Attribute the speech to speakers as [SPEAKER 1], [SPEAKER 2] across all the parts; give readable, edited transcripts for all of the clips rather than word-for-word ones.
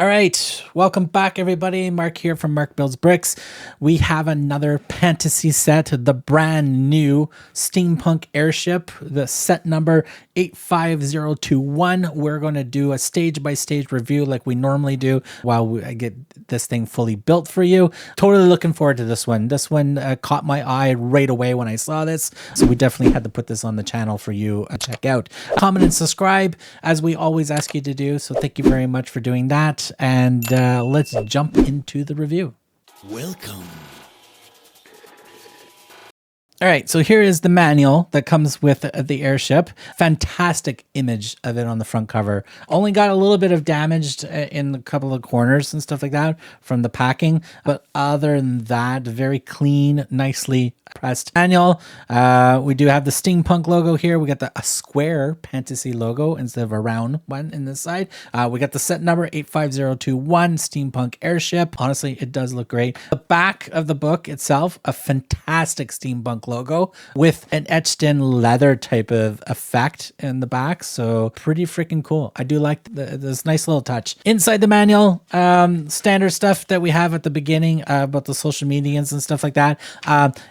[SPEAKER 1] All right, welcome back everybody. Mark here from Mark Builds Bricks. We have another Pantasy set, the brand new Steampunk Airship, the set number 85021. We're going to do a stage by stage review like we normally do while I get this thing fully built for you. Totally looking forward to this one. This one caught my eye right away when I saw this, so we definitely had to put this on the channel for you to check out. Comment and subscribe as we always ask you to do, so thank you very much for doing that. And let's jump into the review.
[SPEAKER 2] Welcome.
[SPEAKER 1] All right, so here is the manual that comes with the Airship. Fantastic image of it on the front cover. Only got a little bit of damage in a couple of corners and stuff like that from the packing. But other than that, very clean, nicely pressed manual. We do have the Steampunk logo here. We got a square Pantasy logo instead of a round one in this side. We got the set number 85021 Steampunk Airship. Honestly, it does look great. The back of the book itself, a fantastic Steampunk logo with an etched in leather type of effect in the back. So pretty freaking cool. I do like this nice little touch. Inside the manual, standard stuff that we have at the beginning about the social medias and stuff like that.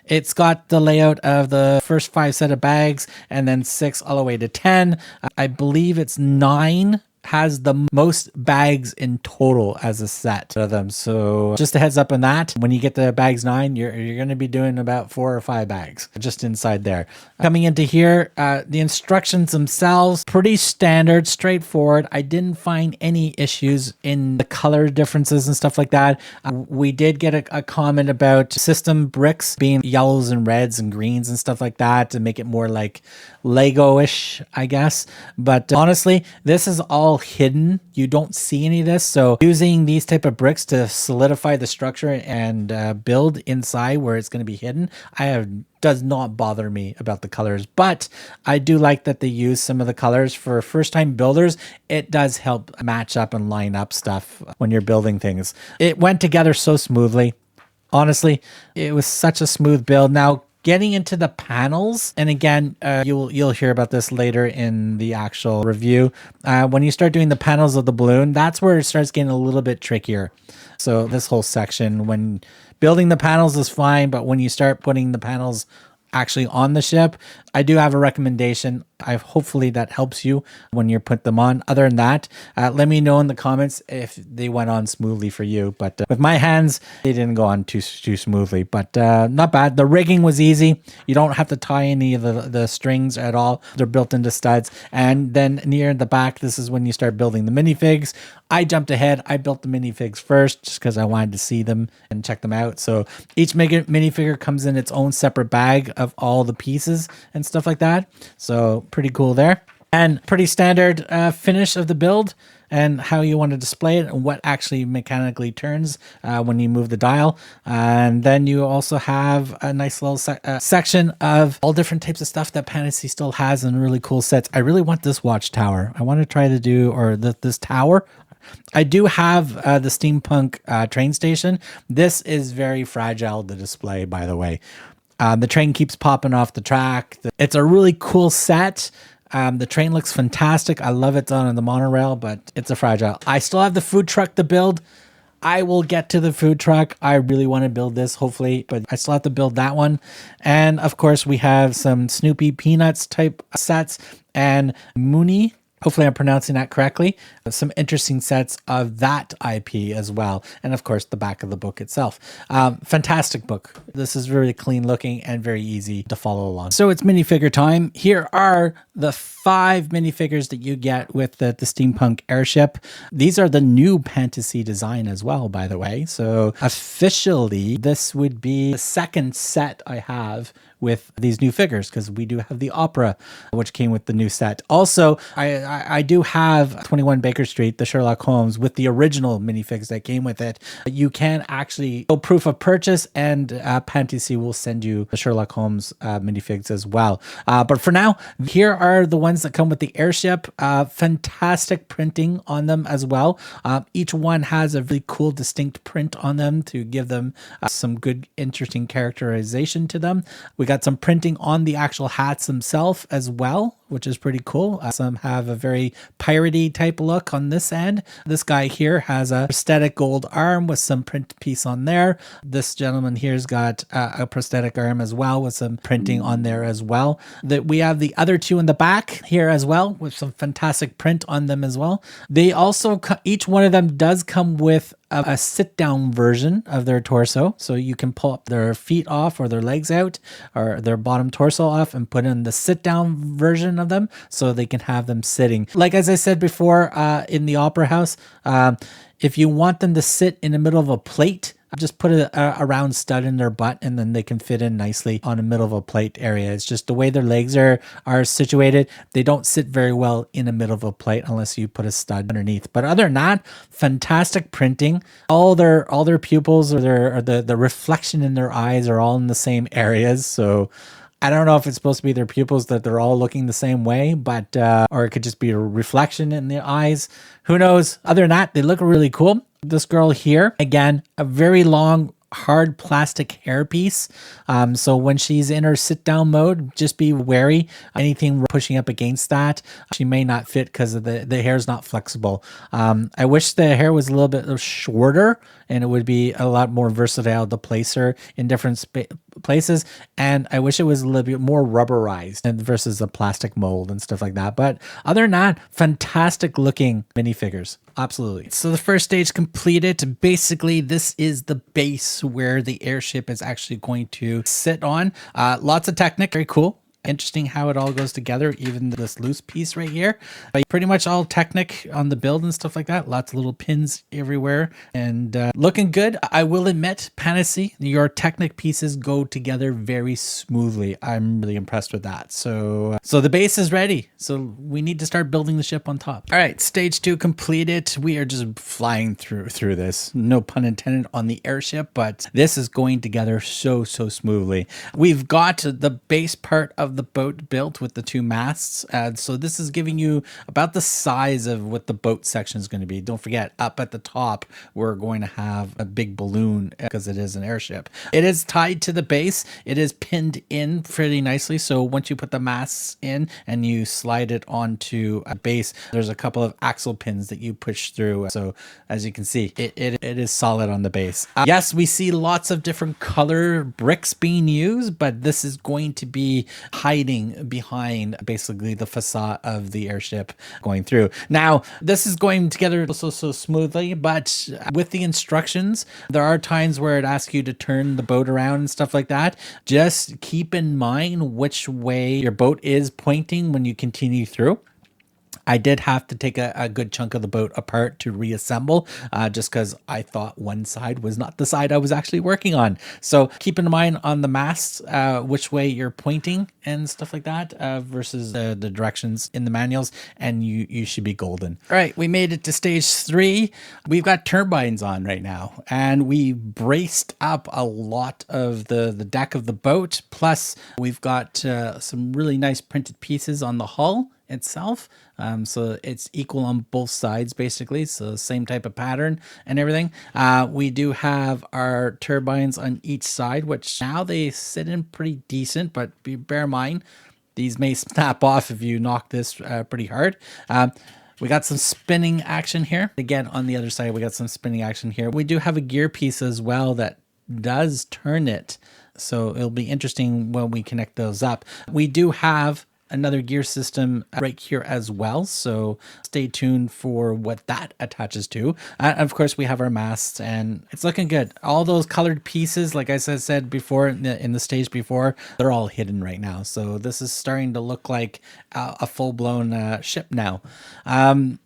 [SPEAKER 1] It's got the layout of the first 5 set of bags and then 6 all the way to 10. I believe it's 9 has the most bags in total as a set of them. So just a heads up on that. When you get to bags 9, you're going to be doing about 4 or 5 bags just inside there. Coming into here, the instructions themselves, pretty standard, straightforward. I didn't find any issues in the color differences and stuff like that. We did get a comment about system bricks being yellows and reds and greens and stuff like that to make it more like Lego-ish, I guess. But honestly, this is all hidden. You don't see any of this. So using these type of bricks to solidify the structure and build inside where it's going to be hidden, does not bother me about the colors. But I do like that they use some of the colors for first time builders. It does help match up and line up stuff when you're building things. It went together so smoothly. Honestly, it was such a smooth build. Now, getting into the panels, and again, you'll hear about this later in the actual review. When you start doing the panels of the balloon, that's where it starts getting a little bit trickier. So this whole section, when building the panels is fine, but when you start putting the panels actually on the ship, I do have a recommendation. Hopefully that helps you when you put them on. Other than that, let me know in the comments if they went on smoothly for you. But with my hands, they didn't go on too smoothly, but not bad. The rigging was easy. You don't have to tie any of the strings at all. They're built into studs. And then near the back, this is when you start building the minifigs. I jumped ahead. I built the minifigs first just because I wanted to see them and check them out. So each minifigure comes in its own separate bag of all the pieces and stuff like that. So pretty cool there. And pretty standard finish of the build and how you want to display it and what actually mechanically turns when you move the dial. And then you also have a nice little section of all different types of stuff that Pantasy still has and really cool sets. I really want this watchtower. I want to try to do, or this tower. I do have the Steampunk train station. This is very fragile to display, by the way. The train keeps popping off the track. It's a really cool set. The train looks fantastic. I love it on the monorail, but it's a fragile. I still have the food truck to build. I will get to the food truck. I really want to build this, hopefully, but I still have to build that one. And of course, we have some Snoopy Peanuts type sets and Mooney. Hopefully I'm pronouncing that correctly. Some interesting sets of that IP as well. And of course, the back of the book itself. Fantastic book. This is really clean looking and very easy to follow along. So it's minifigure time. Here are the 5 minifigures that you get with the Steampunk Airship. These are the new Pantasy design as well, by the way. So officially, this would be the second set I have with these new figures, because we do have the Opera, which came with the new set. Also, I do have 21 Baker Street, the Sherlock Holmes, with the original minifigs that came with it. You can actually go proof of purchase, and Pantasy will send you the Sherlock Holmes minifigs as well. But for now, here are the ones that come with the Airship. Fantastic printing on them as well. Each one has a really cool, distinct print on them to give them some good, interesting characterization to them. We got some printing on the actual hats themselves as well, which is pretty cool. Some have a very piratey type look on this end. This guy here has a prosthetic gold arm with some print piece on there. This gentleman here's got a prosthetic arm as well with some printing on there as well. That we have the other two in the back here as well with some fantastic print on them as well. They also, each one of them does come with a sit-down version of their torso, so you can pull up their feet off or their legs out or their bottom torso off and put in the sit-down version of them so they can have them sitting. Like as I said before, in the Opera House, if you want them to sit in the middle of a plate, just put a round stud in their butt and then they can fit in nicely on the middle of a plate area. It's just the way their legs are situated. They don't sit very well in the middle of a plate unless you put a stud underneath. But other than that, fantastic printing. All their pupils or the reflection in their eyes are all in the same areas. So I don't know if it's supposed to be their pupils that they're all looking the same way, but or it could just be a reflection in the eyes. Who knows? Other than that, they look really cool. This girl here, again, a very long, hard plastic hairpiece. So when she's in her sit down mode, just be wary. Anything pushing up against that, she may not fit because the hair is not flexible. I wish the hair was a little bit shorter and it would be a lot more versatile to place her in different places. And I wish it was a little bit more rubberized versus a plastic mold and stuff like that. But other than that, fantastic looking minifigures. Absolutely. So the first stage completed. Basically, this is the base where the airship is actually going to sit on. Lots of Technic, very cool. Interesting how it all goes together, even this loose piece right here. Pretty much all Technic on the build and stuff like that. Lots of little pins everywhere and looking good. I will admit, Pantasy, your Technic pieces go together very smoothly. I'm really impressed with that. So the base is ready. So we need to start building the ship on top. All right, stage 2 completed. We are just flying through this. No pun intended on the airship, but this is going together so smoothly. We've got the base part of the boat built with the two masts. So this is giving you about the size of what the boat section is going to be. Don't forget, up at the top, we're going to have a big balloon because it is an airship. It is tied to the base. It is pinned in pretty nicely. So once you put the masts in and you slide it onto a base, there's a couple of axle pins that you push through. So as you can see, it is solid on the base. Yes, we see lots of different color bricks being used, but this is going to be hiding behind basically the facade of the airship going through. Now, this is going together so smoothly, but with the instructions, there are times where it asks you to turn the boat around and stuff like that. Just keep in mind which way your boat is pointing when you continue through. I did have to take a good chunk of the boat apart to reassemble just because I thought one side was not the side I was actually working on. So keep in mind on the masts which way you're pointing and stuff like that versus the directions in the manuals, and you should be golden. All right, we made it to stage 3. We've got turbines on right now, and we braced up a lot of the deck of the boat. Plus, we've got some really nice printed pieces on the hull itself. So it's equal on both sides basically, so same type of pattern and everything. We do have our turbines on each side, which now they sit in pretty decent, but bear in mind these may snap off if you knock this pretty hard. We got some spinning action here. Again, on the other side, we got some spinning action here. We do have a gear piece as well that does turn it, so it'll be interesting when we connect those up. We do have another gear system right here as well, so stay tuned for what that attaches to. Of course, we have our masts, and it's looking good. All those colored pieces, like I said before in the stage before, they're all hidden right now. So this is starting to look like a full-blown ship now.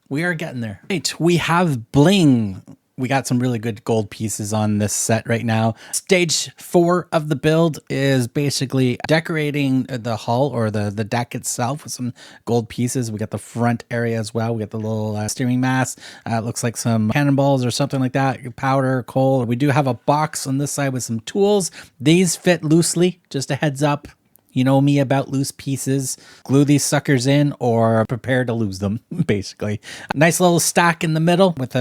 [SPEAKER 1] We are getting there. Right, we have bling. We got some really good gold pieces on this set right now. Stage 4 of the build is basically decorating the hull or the deck itself with some gold pieces. We got the front area as well. We got the little steering mast. It looks like some cannonballs or something like that. Powder, coal. We do have a box on this side with some tools. These fit loosely, just a heads up. You know me about loose pieces. Glue these suckers in or prepare to lose them, basically. A nice little stack in the middle with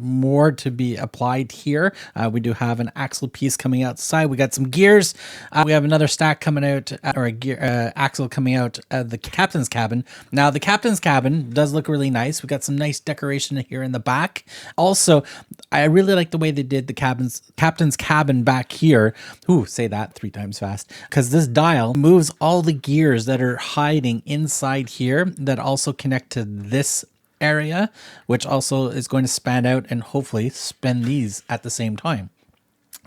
[SPEAKER 1] more to be applied here. We do have an axle piece coming out the side. We got some gears. We have another stack coming out, or a gear axle coming out of the captain's cabin. Now, the captain's cabin does look really nice. We got some nice decoration here in the back. Also, I really like the way they did the captain's cabin back here. Ooh, say that 3 times fast. Because this dial moves all the gears that are hiding inside here that also connect to this area, which also is going to span out and hopefully spin these at the same time.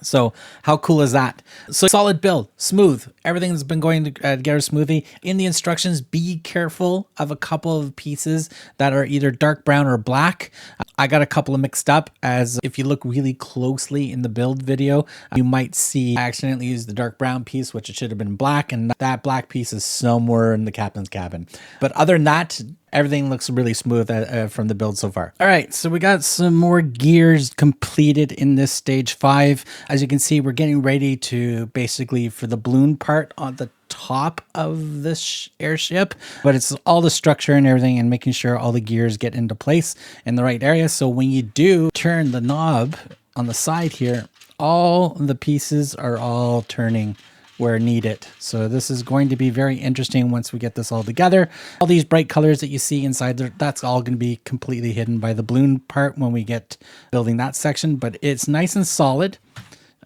[SPEAKER 1] So how cool is that? So solid build, smooth. Everything's been going together smoothly. In the instructions, be careful of a couple of pieces that are either dark brown or black. I got a couple of mixed up, as if you look really closely in the build video, you might see I accidentally used the dark brown piece, which it should have been black, and that black piece is somewhere in the captain's cabin. But other than that, everything looks really smooth from the build so far. All right, so we got some more gears completed in this stage 5. As you can see, we're getting ready to basically for the balloon part on the top of this airship, but it's all the structure and everything and making sure all the gears get into place in the right area. So when you do turn the knob on the side here, all the pieces are all turning where needed. So this is going to be very interesting once we get this all together. All these bright colors that you see inside there, that's all going to be completely hidden by the balloon part when we get building that section, but it's nice and solid.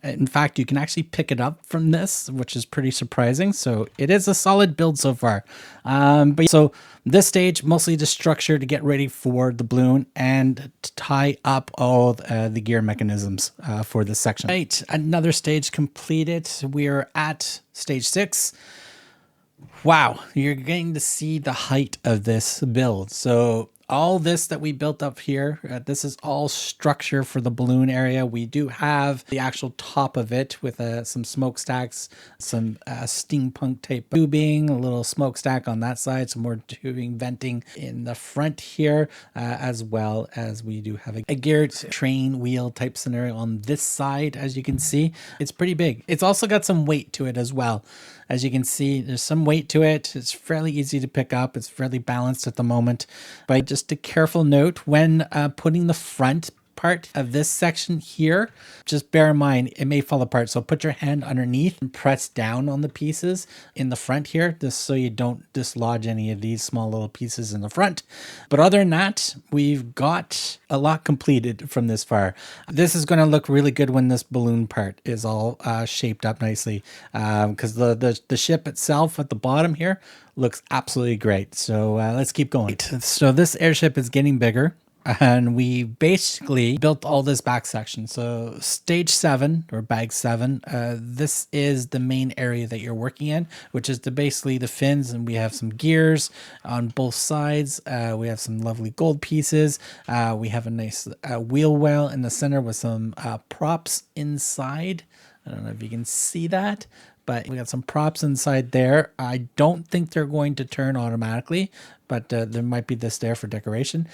[SPEAKER 1] In fact, you can actually pick it up from this, which is pretty surprising. So it is a solid build so far. But so this stage, mostly the structure to get ready for the balloon and to tie up all the gear mechanisms for this section. Right, another stage completed. We are at stage 6. Wow, you're getting to see the height of this build. So all this that we built up here, this is all structure for the balloon area. We do have the actual top of it with some smokestacks, some steampunk type tubing, a little smokestack on that side, some more tubing venting in the front here, as well as we do have a geared train wheel type scenario on this side. As you can see, it's pretty big. It's also got some weight to it as well. As you can see, there's some weight to it. It's fairly easy to pick up. It's fairly balanced at the moment. But just a careful note when putting the front part of this section here, just bear in mind it may fall apart. So put your hand underneath and press down on the pieces in the front here, just so you don't dislodge any of these small little pieces in the front. But other than that, we've got a lot completed from this far. This is going to look really good when this balloon part is all shaped up nicely, because the ship itself at the bottom here looks absolutely great. So let's keep going. So this airship is getting bigger. And we basically built all this back section. So stage 7 or bag 7, this is the main area that you're working in, which is basically the fins. And we have some gears on both sides. We have some lovely gold pieces. We have a nice wheel well in the center with some props inside. I don't know if you can see that, but we got some props inside there. I don't think they're going to turn automatically, but there might be this there for decoration.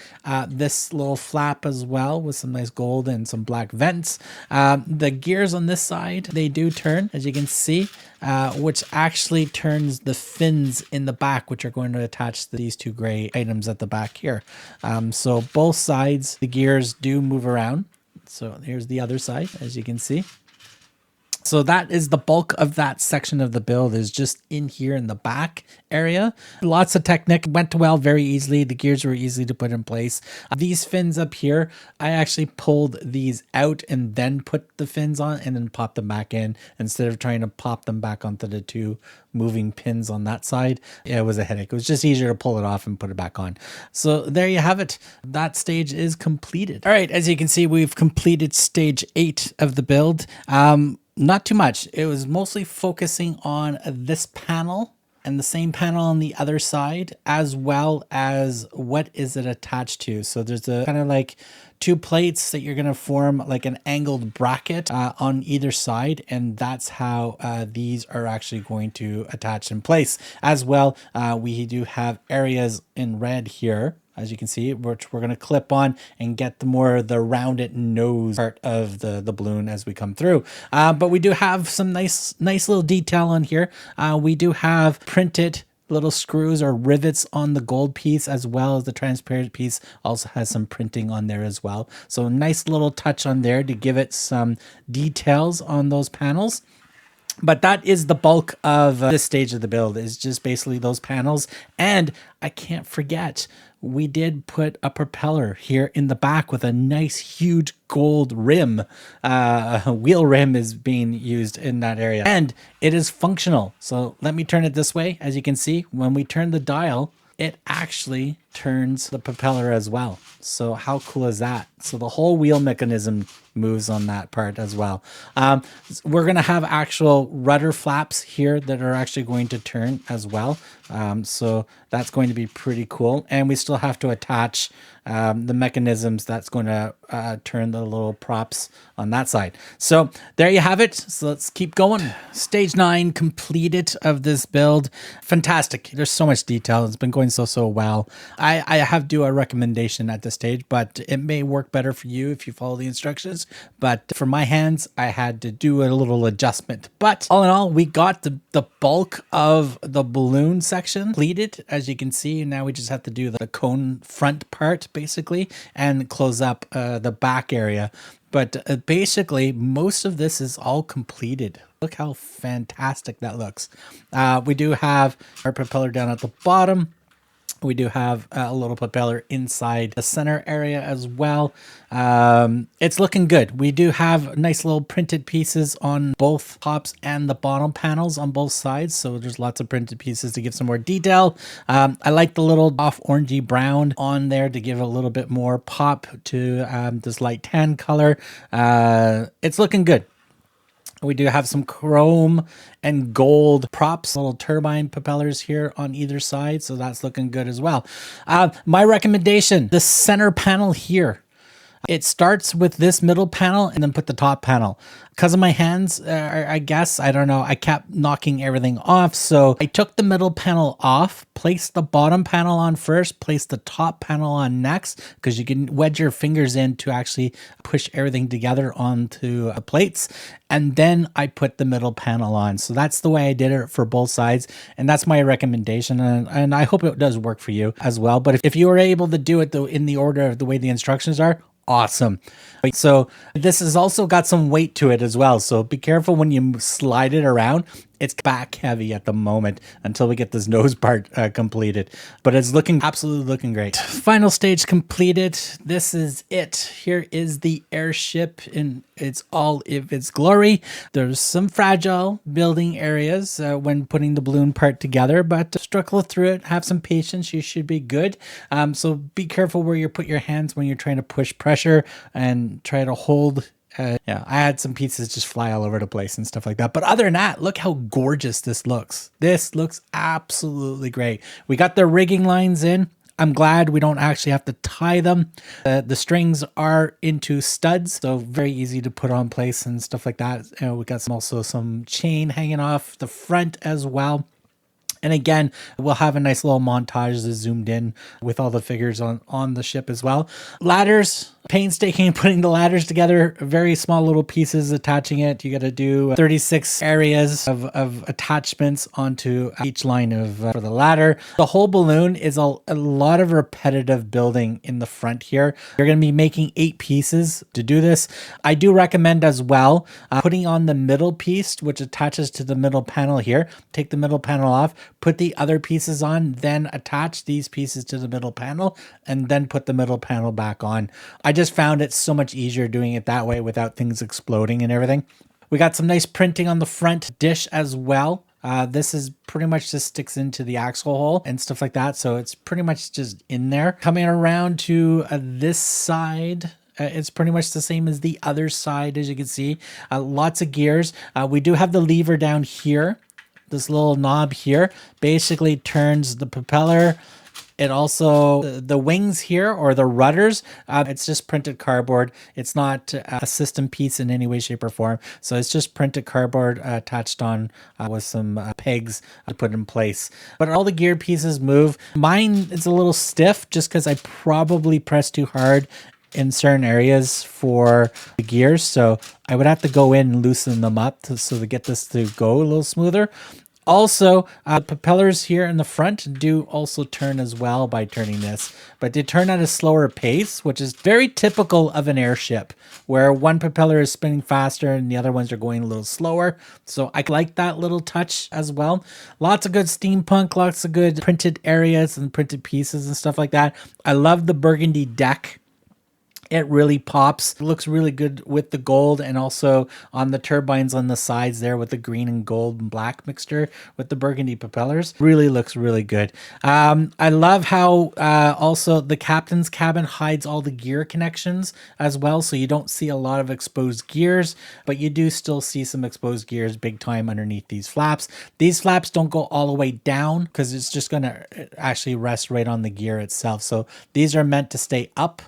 [SPEAKER 1] This little flap as well with some nice gold and some black vents. The gears on this side, they do turn, as you can see, which actually turns the fins in the back, which are going to attach to these 2 gray items at the back here. So both sides, the gears do move around. So here's the other side, as you can see. So that is the bulk of that section of the build, is just in here in the back area. Lots of technique, went well very easily. The gears were easy to put in place. These fins up here, I actually pulled these out and then put the fins on and then popped them back in instead of trying to pop them back onto the 2 moving pins on that side. Yeah, it was a headache. It was just easier to pull it off and put it back on. So there you have it. That stage is completed. All right, as you can see, we've completed stage 8 of the build. Not too much. It was mostly focusing on this panel and the same panel on the other side, as well as what is it attached to. So there's a kind of like 2 plates that you're going to form like an angled bracket on either side. And that's how these are actually going to attach in place. As well, we do have areas in red here as you can see, which we're going to clip on and get the rounded nose part of the balloon as we come through. But we do have some nice little detail on here. We do have printed little screws or rivets on the gold piece, as well as the transparent piece also has some printing on there as well. So nice little touch on there to give it some details on those panels. But that is the bulk of this stage of the build, is just basically those panels. And I can't forget, we did put a propeller here in the back with a nice huge gold rim. A wheel rim is being used in that area, and it is functional. So let me turn it this way. As you can see, when we turn the dial, it actually turns the propeller as well. So how cool is that? So the whole wheel mechanism moves on that part as well. We're going to have actual rudder flaps here that are actually going to turn as well. So that's going to be pretty cool. And we still have to attach the mechanisms that's going to turn the little props on that side. So there you have it. So let's keep going. Stage 9 completed of this build. Fantastic. There's so much detail. It's been going so well. I have do a recommendation at this stage, but it may work better for you if you follow the instructions. But for my hands, I had to do a little adjustment. But all in all, we got the bulk of the balloon section completed. As you can see, now we just have to do the cone front part basically and close up the back area. But basically, most of this is all completed. Look how fantastic that looks. We do have our propeller down at the bottom. We do have a little propeller inside the center area as well. It's looking good. We do have nice little printed pieces on both tops and the bottom panels on both sides. So there's lots of printed pieces to give some more detail. I like the little off orangey brown on there to give a little bit more pop to this light tan color. It's looking good. We do have some chrome and gold props, little turbine propellers here on either side. So that's looking good as well. My recommendation, the center panel here. It starts with this middle panel and then put the top panel. Because of my hands, I guess, I don't know, I kept knocking everything off. So I took the middle panel off, placed the bottom panel on first, placed the top panel on next, because you can wedge your fingers in to actually push everything together onto plates. And then I put the middle panel on. So that's the way I did it for both sides. And that's my recommendation. And I hope it does work for you as well. But if you were able to do it though in the order of the way the instructions are, awesome. So this has also got some weight to it as well. So be careful when you slide it around. It's back heavy at the moment until we get this nose part completed, but it's absolutely looking great. Final stage completed. This is it. Here is the airship in all of its glory. There's some fragile building areas when putting the balloon part together, but struggle through it. Have some patience. You should be good. So be careful where you put your hands when you're trying to push pressure and try to hold. Yeah, I had some pieces just fly all over the place and stuff like that. But other than that, look how gorgeous this looks. This looks absolutely great. We got the rigging lines in. I'm glad we don't actually have to tie them. The strings are into studs, so very easy to put on place and stuff like that. We got also some chain hanging off the front as well. And again, we'll have a nice little montage that's zoomed in with all the figures on the ship as well. Ladders, painstaking putting the ladders together, very small little pieces attaching it. You got to do 36 areas of attachments onto each line for the ladder. The whole balloon is a lot of repetitive building in the front here. You're going to be making 8 pieces to do this. I do recommend as well putting on the middle piece, which attaches to the middle panel here. Take the middle panel off, put the other pieces on, then attach these pieces to the middle panel, and then put the middle panel back on. I just found it so much easier doing it that way without things exploding and everything. We got some nice printing on the front dish as well. This is pretty much just sticks into the axle hole and stuff like that. So it's pretty much just in there. Coming around to this side, it's pretty much the same as the other side, as you can see. Lots of gears. We do have the lever down here. This little knob here basically turns the propeller It also, the wings here, or the rudders, it's just printed cardboard. It's not a system piece in any way, shape, or form. So it's just printed cardboard attached on with some pegs to put in place. But all the gear pieces move. Mine is a little stiff just because I probably pressed too hard in certain areas for the gears. So I would have to go in and loosen them up to get this to go a little smoother. Also, propellers here in the front do also turn as well by turning this, but they turn at a slower pace, which is very typical of an airship, where one propeller is spinning faster and the other ones are going a little slower. So I like that little touch as well. Lots of good steampunk, lots of good printed areas and printed pieces and stuff like that. I love the burgundy deck. It really pops. It looks really good with the gold, and also on the turbines on the sides there with the green and gold and black mixture with the burgundy propellers. Really looks really good. I love how also the captain's cabin hides all the gear connections as well, so you don't see a lot of exposed gears, but you do still see some exposed gears big time underneath these flaps. These flaps don't go all the way down because it's just going to actually rest right on the gear itself. So these are meant to stay up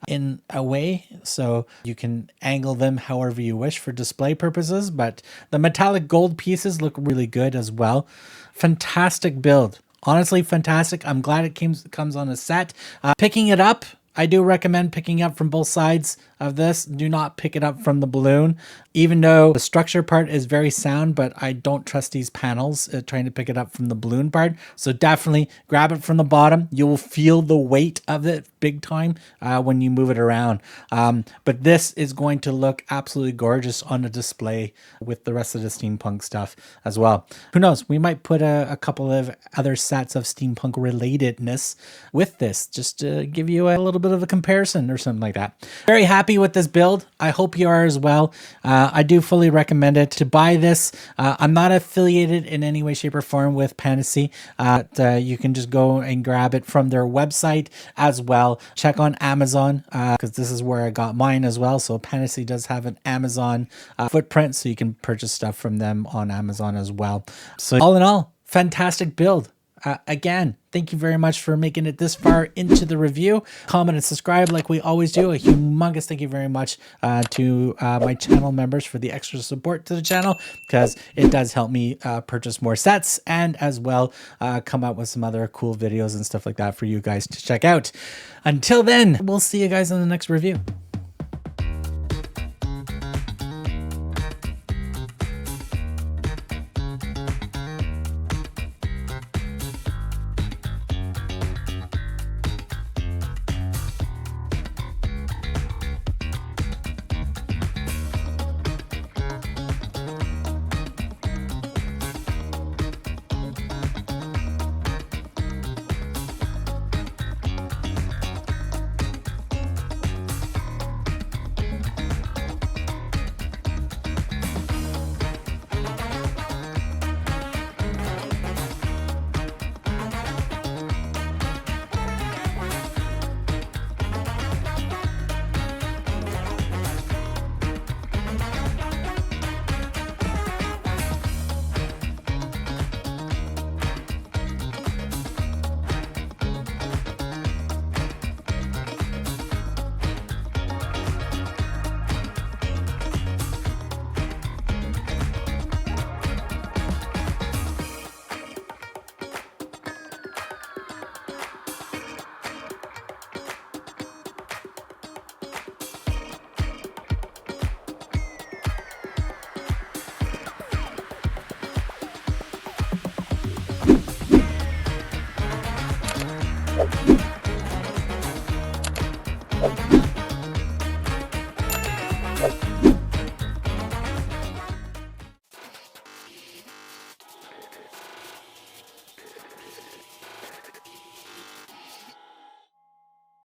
[SPEAKER 1] in a way, so you can angle them however you wish for display purposes, but the metallic gold pieces look really good as well. Fantastic build, honestly fantastic. I'm glad it comes on a set. Picking it up, I do recommend picking up from both sides of this. Do not pick it up from the balloon, even though the structure part is very sound, but I don't trust these panels trying to pick it up from the balloon part. So definitely grab it from the bottom. You will feel the weight of it big time when you move it around. But this is going to look absolutely gorgeous on a display with the rest of the steampunk stuff as well. Who knows? We might put a couple of other sets of steampunk relatedness with this, just to give you a little bit of a comparison or something like that. Very happy with this build. I hope you are as well. I do fully recommend it to buy this. I'm not affiliated in any way, shape, or form with Pantasy. You can just go and grab it from their website as well. Check on Amazon because this is where I got mine as well. So Pantasy does have an Amazon footprint, so you can purchase stuff from them on Amazon as well. So all in all, fantastic build. Again, thank you very much for making it this far into the review. Comment and subscribe like we always do. A humongous thank you very much to my channel members for the extra support to the channel, because it does help me purchase more sets and as well come out with some other cool videos and stuff like that for you guys to check out. Until then, we'll see you guys in the next review.